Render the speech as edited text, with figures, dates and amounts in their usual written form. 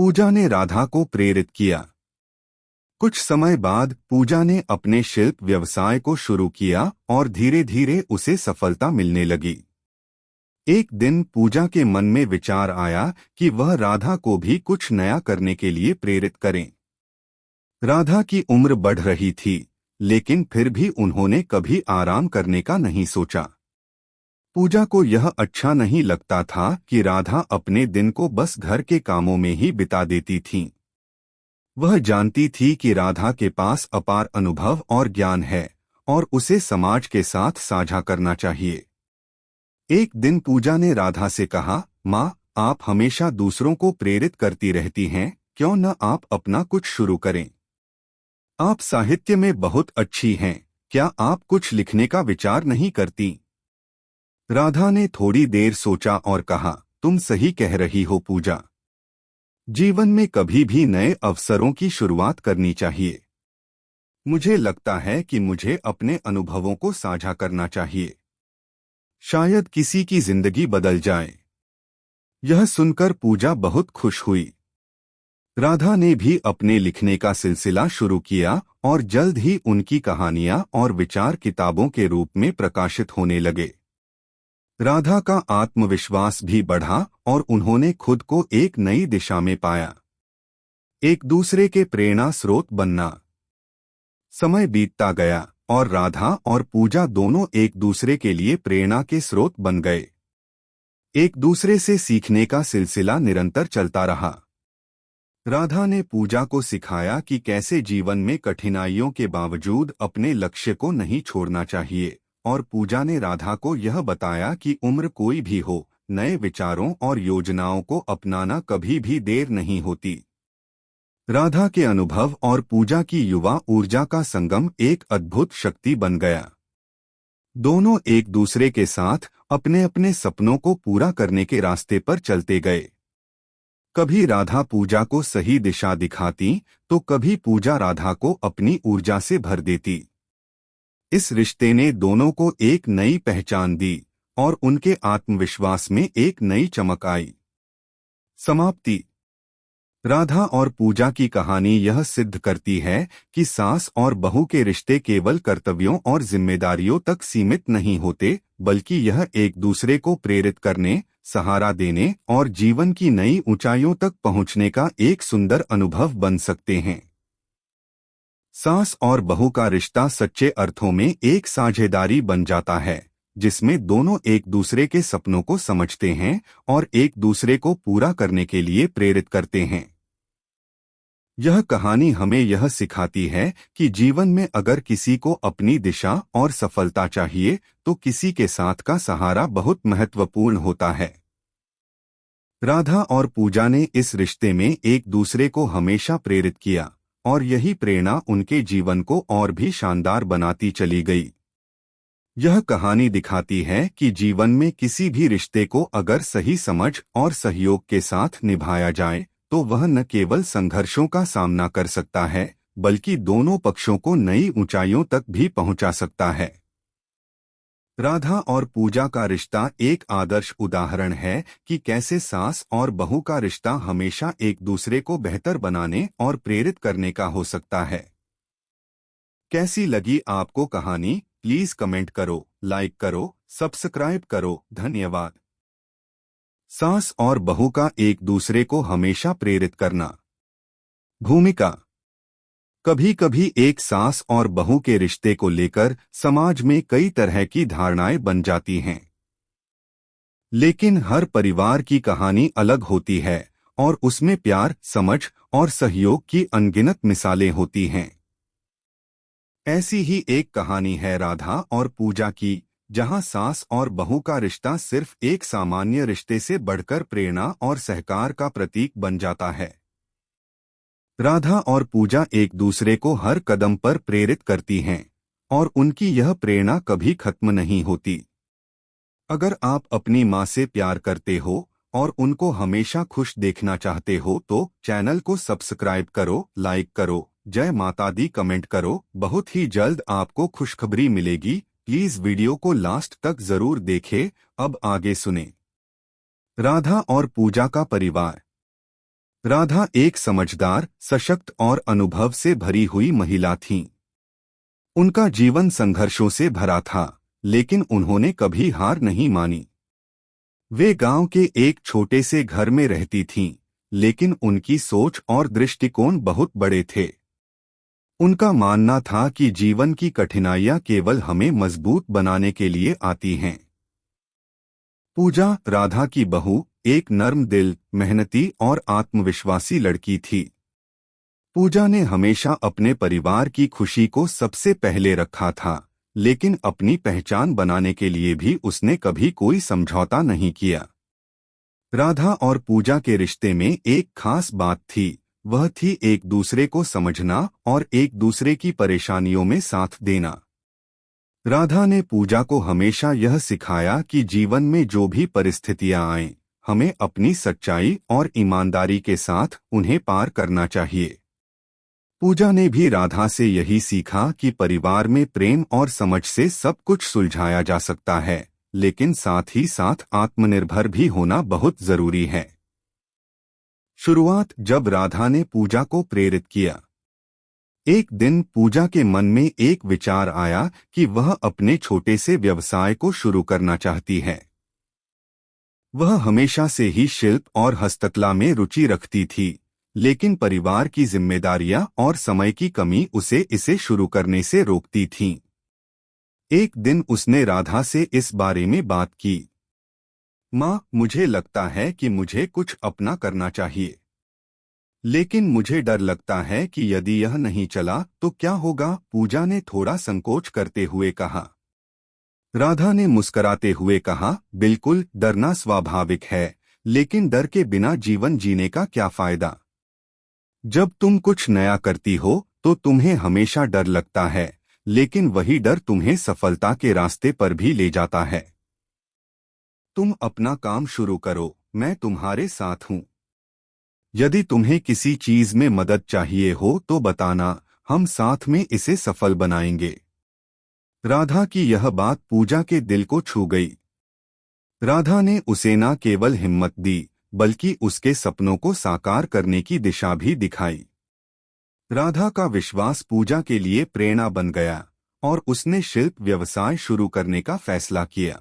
पूजा ने राधा को प्रेरित किया। कुछ समय बाद पूजा ने अपने शिल्प व्यवसाय को शुरू किया और धीरे धीरे उसे सफलता मिलने लगी। एक दिन पूजा के मन में विचार आया कि वह राधा को भी कुछ नया करने के लिए प्रेरित करें। राधा की उम्र बढ़ रही थी, लेकिन फिर भी उन्होंने कभी आराम करने का नहीं सोचा। पूजा को यह अच्छा नहीं लगता था कि राधा अपने दिन को बस घर के कामों में ही बिता देती थीं। वह जानती थी कि राधा के पास अपार अनुभव और ज्ञान है और उसे समाज के साथ साझा करना चाहिए। एक दिन पूजा ने राधा से कहा, माँ, आप हमेशा दूसरों को प्रेरित करती रहती हैं, क्यों न आप अपना कुछ शुरू करें? आप साहित्य में बहुत अच्छी हैं, क्या आप कुछ लिखने का विचार नहीं करती? राधा ने थोड़ी देर सोचा और कहा, तुम सही कह रही हो पूजा। जीवन में कभी भी नए अवसरों की शुरुआत करनी चाहिए। मुझे लगता है कि मुझे अपने अनुभवों को साझा करना चाहिए। शायद किसी की जिंदगी बदल जाए। यह सुनकर पूजा बहुत खुश हुई। राधा ने भी अपने लिखने का सिलसिला शुरू किया और जल्द ही उनकी कहानियां और विचार किताबों के रूप में प्रकाशित होने लगे। राधा का आत्मविश्वास भी बढ़ा और उन्होंने खुद को एक नई दिशा में पाया। एक दूसरे के प्रेरणा स्रोत बनना। समय बीतता गया और राधा और पूजा दोनों एक दूसरे के लिए प्रेरणा के स्रोत बन गए। एक दूसरे से सीखने का सिलसिला निरंतर चलता रहा। राधा ने पूजा को सिखाया कि कैसे जीवन में कठिनाइयों के बावजूद अपने लक्ष्य को नहीं छोड़ना चाहिए, और पूजा ने राधा को यह बताया कि उम्र कोई भी हो, नए विचारों और योजनाओं को अपनाना कभी भी देर नहीं होती। राधा के अनुभव और पूजा की युवा ऊर्जा का संगम एक अद्भुत शक्ति बन गया। दोनों एक दूसरे के साथ अपने अपने सपनों को पूरा करने के रास्ते पर चलते गए। कभी राधा पूजा को सही दिशा दिखाती तो कभी पूजा राधा को अपनी ऊर्जा से भर देती। इस रिश्ते ने दोनों को एक नई पहचान दी और उनके आत्मविश्वास में एक नई चमक आई। समाप्ति। राधा और पूजा की कहानी यह सिद्ध करती है कि सास और बहू के रिश्ते केवल कर्तव्यों और जिम्मेदारियों तक सीमित नहीं होते, बल्कि यह एक दूसरे को प्रेरित करने, सहारा देने और जीवन की नई ऊंचाइयों तक पहुंचने का एक सुंदर अनुभव बन सकते हैं। सास और बहू का रिश्ता सच्चे अर्थों में एक साझेदारी बन जाता है, जिसमें दोनों एक दूसरे के सपनों को समझते हैं और एक दूसरे को पूरा करने के लिए प्रेरित करते हैं। यह कहानी हमें यह सिखाती है कि जीवन में अगर किसी को अपनी दिशा और सफलता चाहिए तो किसी के साथ का सहारा बहुत महत्वपूर्ण होता है। राधा और पूजा ने इस रिश्ते में एक दूसरे को हमेशा प्रेरित किया और यही प्रेरणा उनके जीवन को और भी शानदार बनाती चली गई। यह कहानी दिखाती है कि जीवन में किसी भी रिश्ते को अगर सही समझ और सहयोग के साथ निभाया जाए तो वह न केवल संघर्षों का सामना कर सकता है, बल्कि दोनों पक्षों को नई ऊंचाइयों तक भी पहुंचा सकता है। राधा और पूजा का रिश्ता एक आदर्श उदाहरण है कि कैसे सास और बहू का रिश्ता हमेशा एक दूसरे को बेहतर बनाने और प्रेरित करने का हो सकता है। कैसी लगी आपको कहानी? प्लीज कमेंट करो, लाइक करो, सब्सक्राइब करो। धन्यवाद। सास और बहू का एक दूसरे को हमेशा प्रेरित करना। भूमिका। कभी कभी एक सास और बहू के रिश्ते को लेकर समाज में कई तरह की धारणाएं बन जाती हैं। लेकिन हर परिवार की कहानी अलग होती है और उसमें प्यार, समझ और सहयोग की अनगिनत मिसालें होती हैं। ऐसी ही एक कहानी है राधा और पूजा की, जहां सास और बहू का रिश्ता सिर्फ एक सामान्य रिश्ते से बढ़कर प्रेरणा और सहकार का प्रतीक बन जाता है। राधा और पूजा एक दूसरे को हर कदम पर प्रेरित करती हैं और उनकी यह प्रेरणा कभी खत्म नहीं होती। अगर आप अपनी माँ से प्यार करते हो और उनको हमेशा खुश देखना चाहते हो तो चैनल को सब्सक्राइब करो, लाइक करो, जय माता दी कमेंट करो। बहुत ही जल्द आपको खुशखबरी मिलेगी। प्लीज वीडियो को लास्ट तक जरूर देखें। अब आगे सुने। राधा और पूजा का परिवार। राधा एक समझदार, सशक्त और अनुभव से भरी हुई महिला थीं। उनका जीवन संघर्षों से भरा था, लेकिन उन्होंने कभी हार नहीं मानी। वे गांव के एक छोटे से घर में रहती थीं, लेकिन उनकी सोच और दृष्टिकोण बहुत बड़े थे। उनका मानना था कि जीवन की कठिनाइयां केवल हमें मजबूत बनाने के लिए आती हैं। पूजा, राधा की बहू, एक नर्म दिल, मेहनती और आत्मविश्वासी लड़की थी। पूजा ने हमेशा अपने परिवार की खुशी को सबसे पहले रखा था, लेकिन अपनी पहचान बनाने के लिए भी उसने कभी कोई समझौता नहीं किया। राधा और पूजा के रिश्ते में एक खास बात थी, वह थी एक दूसरे को समझना और एक दूसरे की परेशानियों में साथ देना। राधा ने पूजा को हमेशा यह सिखाया कि जीवन में जो भी परिस्थितियां आएं, हमें अपनी सच्चाई और ईमानदारी के साथ उन्हें पार करना चाहिए। पूजा ने भी राधा से यही सीखा कि परिवार में प्रेम और समझ से सब कुछ सुलझाया जा सकता है, लेकिन साथ ही साथ आत्मनिर्भर भी होना बहुत जरूरी है। शुरुआत जब राधा ने पूजा को प्रेरित किया। एक दिन पूजा के मन में एक विचार आया कि वह अपने छोटे से व्यवसाय को शुरू करना चाहती है। वह हमेशा से ही शिल्प और हस्तकला में रुचि रखती थी, लेकिन परिवार की जिम्मेदारियां और समय की कमी उसे इसे शुरू करने से रोकती थीं। एक दिन उसने राधा से इस बारे में बात की। माँ, मुझे लगता है कि मुझे कुछ अपना करना चाहिए, लेकिन मुझे डर लगता है कि यदि यह नहीं चला तो क्या होगा? पूजा ने थोड़ा संकोच करते हुए कहा। राधा ने मुस्कराते हुए कहा, बिल्कुल, डरना स्वाभाविक है, लेकिन डर के बिना जीवन जीने का क्या फायदा? जब तुम कुछ नया करती हो तो तुम्हें हमेशा डर लगता है, लेकिन वही डर तुम्हें सफलता के रास्ते पर भी ले जाता है। तुम अपना काम शुरू करो, मैं तुम्हारे साथ हूँ। यदि तुम्हें किसी चीज में मदद चाहिए हो तो बताना, हम साथ में इसे सफल बनाएंगे। राधा की यह बात पूजा के दिल को छू गई। राधा ने उसे न केवल हिम्मत दी, बल्कि उसके सपनों को साकार करने की दिशा भी दिखाई। राधा का विश्वास पूजा के लिए प्रेरणा बन गया और उसने शिल्प व्यवसाय शुरू करने का फैसला किया।